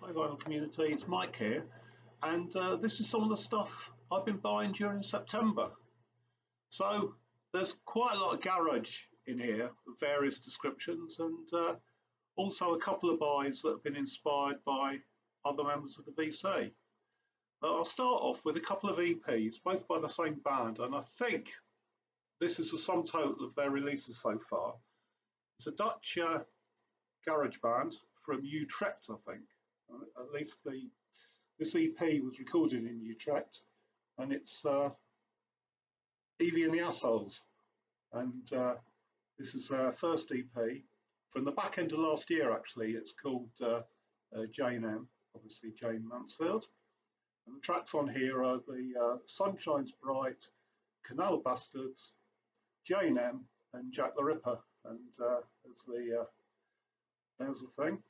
Hi vinyl community, it's Mike here, and this is some of the stuff I've been buying during September. So there's quite a lot of garage in here of various descriptions, and also a couple of buys that have been inspired by other members of the VC. I'll start off with a couple of EPs, both by the same band, and I think this is the sum total of their releases so far. It's a Dutch garage band from Utrecht, I think. At least this EP was recorded in Utrecht, and it's Evie and the Assholes. And this is their first EP from the back end of last year, actually. It's called Jane M, obviously Jane Mansfield. And the tracks on here are the Sunshine's Bright, Canal Bastards, Jane M, and Jack the Ripper. And there's the thing.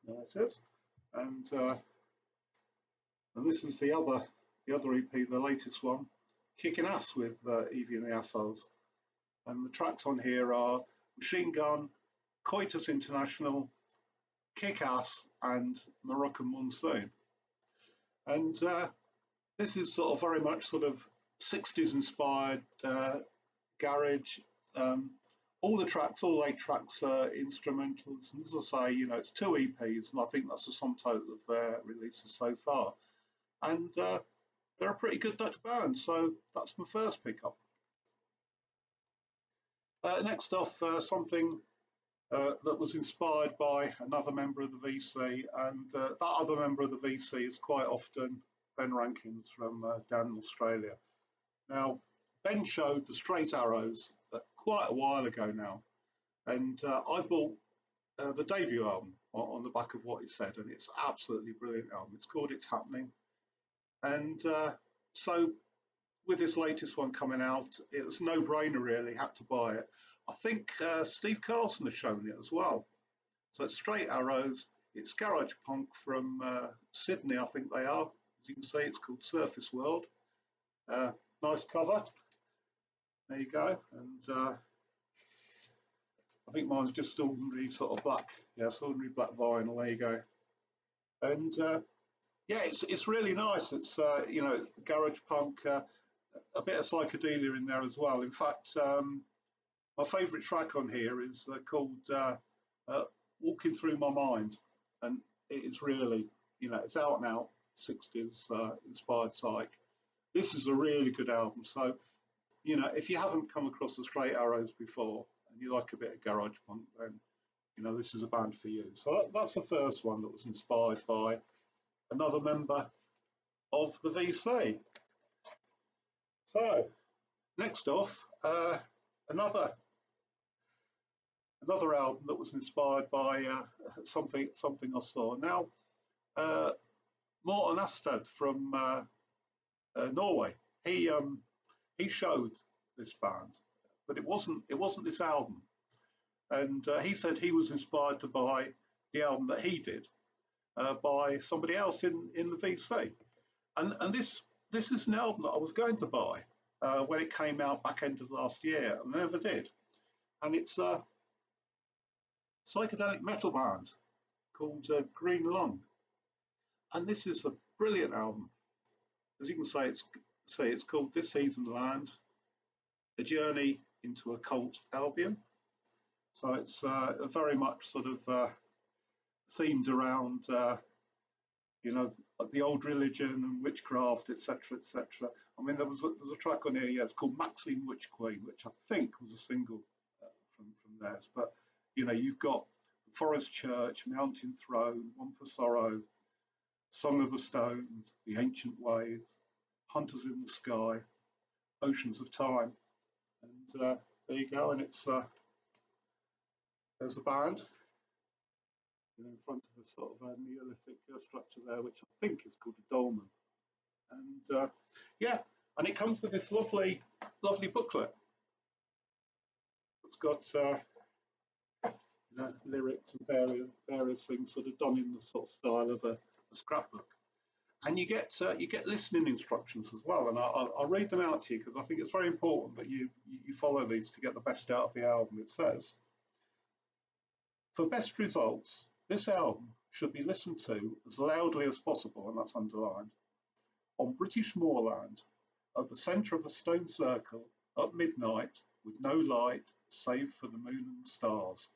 There it is. And this is the other EP, the latest one, Kicking Ass with Evie and the Assholes. And the tracks on here are Machine Gun, Coitus International, Kick Ass, and Moroccan Monsoon. And this is sort of very much sort of 60s inspired garage. All the tracks, all 8 tracks are instrumentals, and as I say, you know, it's 2 EPs, and I think that's the sum total of their releases so far. And they're a pretty good Dutch band, so that's my first pickup. Next off, something that was inspired by another member of the VC, and that other member of the VC is quite often Ben Rankins from down in Australia. Now, Ben showed the Straight Arrows quite a while ago now, and I bought the debut album on the back of what he said, and it's absolutely brilliant album. It's called It's Happening, and so with his latest one coming out, it was no brainer really, had to buy it. I think Steve Carlson has shown it as well. So it's Straight Arrows, it's garage punk from Sydney, I think they are. As you can see, it's called Surface World. Nice cover. There you go, and I think mine's just ordinary sort of black, it's ordinary black vinyl. There you go, and yeah, it's really nice. It's you know, garage punk, a bit of psychedelia in there as well. In fact, my favourite track on here is called "Walking Through My Mind," and it is really, you know, it's out and out 60s inspired psych. This is a really good album, so. You know, if you haven't come across the Straight Arrows before and you like a bit of garage punk, then, you know, this is a band for you. So that's the first one that was inspired by another member of the VC. So, next off, another album that was inspired by something I saw. Now, Morten Astad from Norway, he showed this band, but it wasn't this album, and he said he was inspired to buy the album that he did by somebody else in the VC, and this is an album that I was going to buy when it came out back end of last year, and I never did, and it's a psychedelic metal band called Green Lung, and this is a brilliant album. As you can say, it's called This Heathen Land, A Journey into Occult Albion. So it's very much sort of themed around, you know, the old religion and witchcraft, etc., etc. I mean, there's a track on here, yeah, it's called Maxine Witch Queen, which I think was a single from theirs. But, you know, you've got Forest Church, Mountain Throne, One for Sorrow, Song of the Stones, The Ancient Ways, Hunters in the Sky, Oceans of Time, and there you go. And it's there's the band, you know, in front of a sort of a Neolithic structure there, which I think is called a dolmen. And yeah, and it comes with this lovely booklet. It's got you know, lyrics and various things sort of done in the sort of style of a scrapbook. And you get listening instructions as well, and I'll read them out to you because I think it's very important that you follow these to get the best out of the album. It says, for best results, this album should be listened to as loudly as possible, and that's underlined, on British moorland, at the centre of a stone circle, at midnight, with no light save for the moon and the stars,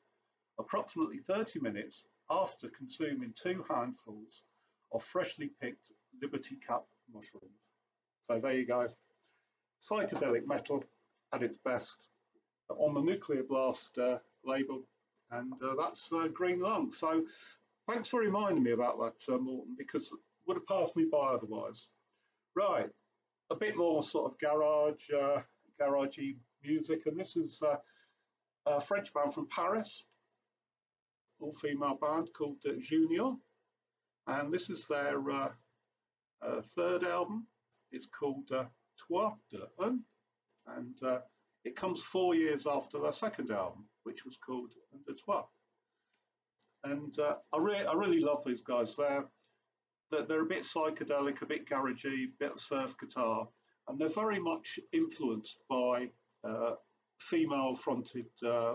approximately 30 minutes after consuming 2 handfuls of freshly picked Liberty Cap mushrooms. So there you go. Psychedelic metal at its best on the Nuclear Blast label, and that's Green Lung. So thanks for reminding me about that, Morton, because it would have passed me by otherwise. Right, a bit more sort of garagey music, and this is a French band from Paris, all-female band called Juniore, and this is their third album. It's called Toi de Un, and it comes 4 years after their second album, which was called De Toi. And I really love these guys. They're a bit psychedelic, a bit garagey, a bit of surf guitar, and they're very much influenced by female-fronted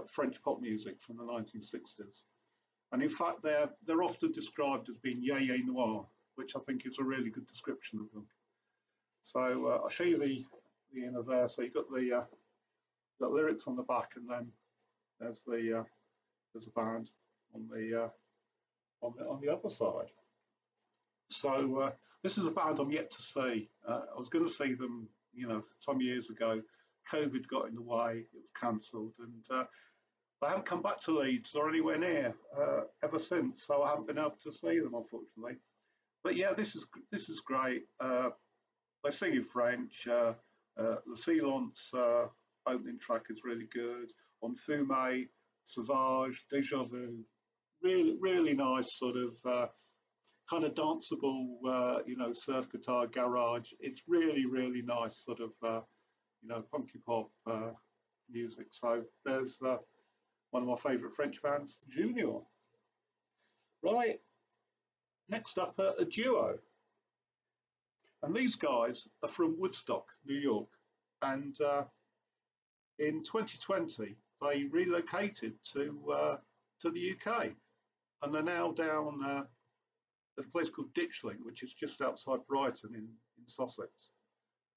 French pop music from the 1960s. And in fact, they're often described as being yéyé noir, which I think is a really good description of them. So I'll show you the inner there. So you've got the lyrics on the back, and then there's a band on the other side. So this is a band I'm yet to see. I was going to see them, some years ago. COVID got in the way; it was cancelled, and they haven't come back to Leeds or anywhere near ever since. So I haven't been able to see them, unfortunately. But yeah, this is great. They sing in French. Le Silence opening track is really good. On Fumé, Sauvage, Déjà Vu, really nice sort of kind of danceable, surf guitar garage. It's really nice sort of punky pop music. So there's one of my favourite French bands, Juniore. Right, next up a duo. And these guys are from Woodstock, New York. And in 2020, they relocated to the UK. And they're now down at a place called Ditchling, which is just outside Brighton in Sussex.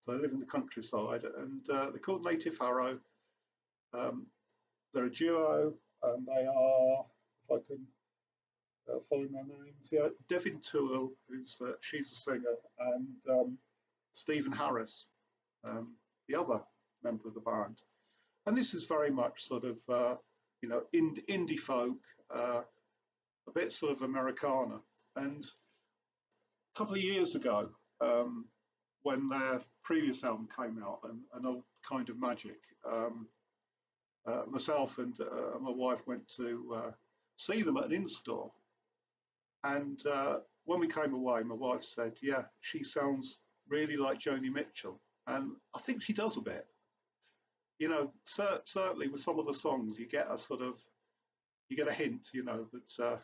So they live in the countryside. And they're called Native Harrow. They're a duo, and they are, if I can follow my names, yeah, Devin Toole, she's a singer, and Stephen Harris, the other member of the band. And this is very much sort of, indie folk, a bit sort of Americana. And a couple of years ago, when their previous album came out, An Old Kind of Magic, myself and my wife went to see them at an in-store. And when we came away, my wife said, yeah, she sounds really like Joni Mitchell. And I think she does a bit. Certainly with some of the songs, you get a hint, that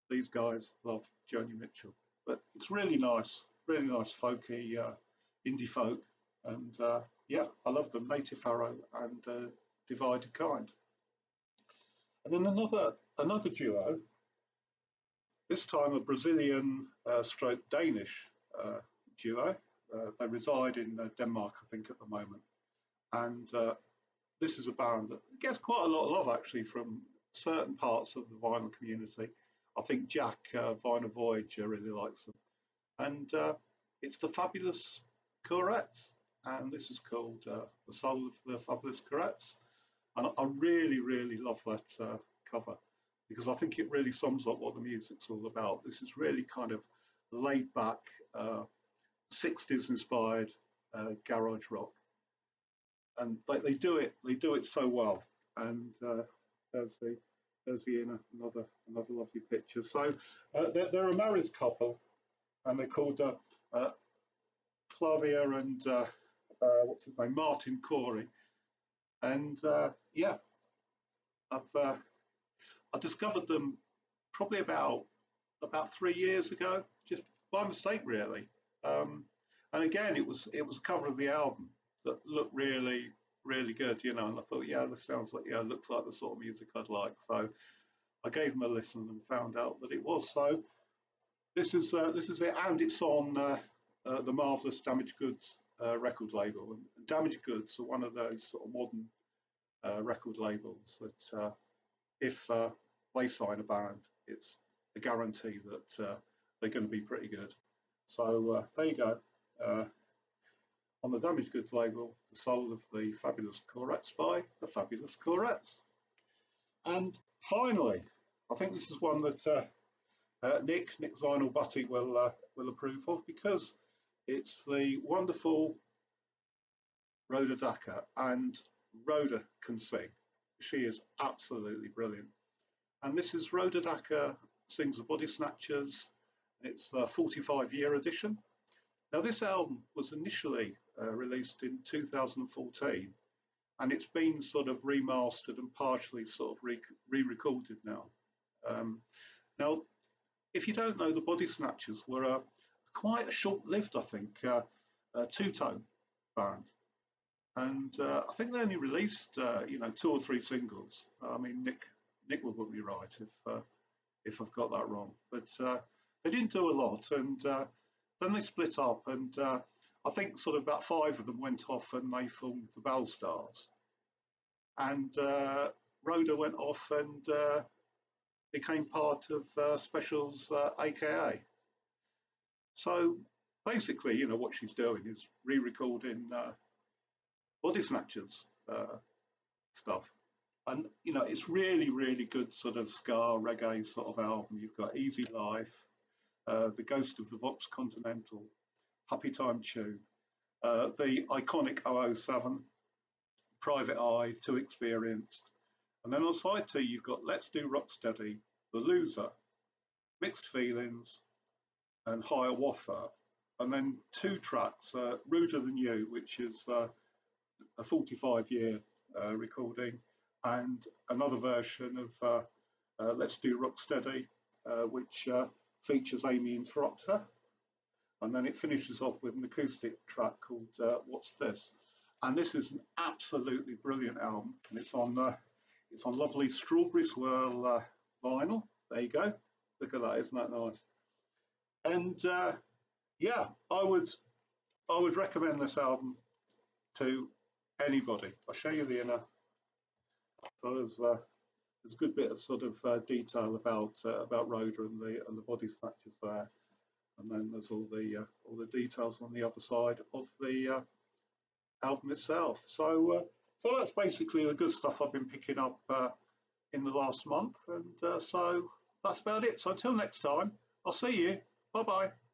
these guys love Joni Mitchell. But it's really nice folky indie folk. And yeah, I love them, Native Harrow and Divided Kind. And then another duo, this time a Brazilian stroke Danish duo. They reside in Denmark, I think, at the moment. And this is a band that gets quite a lot of love, actually, from certain parts of the vinyl community. I think Jack, Vinyl Voyager, really likes them. And it's the fabulous Courettes. And this is called The Soul of the Fabulous Courettes. And I really love that cover, because I think it really sums up what the music's all about. This is really kind of laid back, 60s inspired garage rock. And they do it so well. And there's the inner, another lovely picture. So they're a married couple, and they're called Flavia and what's his name, Martin Corey. And yeah, I discovered them probably about 3 years ago, just by mistake, really. And again, it was a cover of the album that looked really good, and I thought, yeah, this sounds like, looks like the sort of music I'd like. So I gave them a listen and found out that it was. So this is it, and it's on the marvelous Damaged Goods record label. And Damaged Goods are one of those sort of modern record labels that if they sign a band, it's a guarantee that they're going to be pretty good. So there you go. On the Damaged Goods label, the soul of the fabulous Courettes by the fabulous Courettes. And finally, I think this is one that Nick Vinyl Butty will approve of, because it's the wonderful Rhoda Dakar, and Rhoda can sing. She is absolutely brilliant. And this is Rhoda Dakar Sings the Body Snatchers. It's a 45-year edition. Now, this album was initially released in 2014, and it's been sort of remastered and partially sort of re-recorded now. Now, if you don't know, the Body Snatchers were quite a short-lived, I think, two-tone band. And I think they only released, 2 or 3 singles. I mean, Nick will put me right if I've got that wrong. But they didn't do a lot, and then they split up, and I think sort of about 5 of them went off and they formed the Bell Stars. And Rhoda went off and became part of Specials, AKA. So basically, what she's doing is re-recording Body Snatchers stuff. And, it's really, really good sort of ska reggae sort of album. You've got Easy Life, The Ghost of the Vox Continental, Happy Time Tune, the iconic 007, Private Eye, Too Experienced. And then on side 2, you've got Let's Do Rocksteady, The Loser, Mixed Feelings, and Hiawatha. And then 2 tracks, Ruder Than You, which is a 45-year recording, and another version of Let's Do Rocksteady, which features Amy Interrupter. And then it finishes off with an acoustic track called What's This? And this is an absolutely brilliant album, and it's on lovely Strawberry Swirl vinyl. There you go. Look at that, isn't that nice? And yeah, I would recommend this album to anybody. I'll show you the inner. So there's a good bit of sort of detail about Rhoda and the Body Snatchers there, and then there's all the details on the other side of the album itself. So that's basically the good stuff I've been picking up in the last month, and so that's about it. So until next time, I'll see you. Bye bye.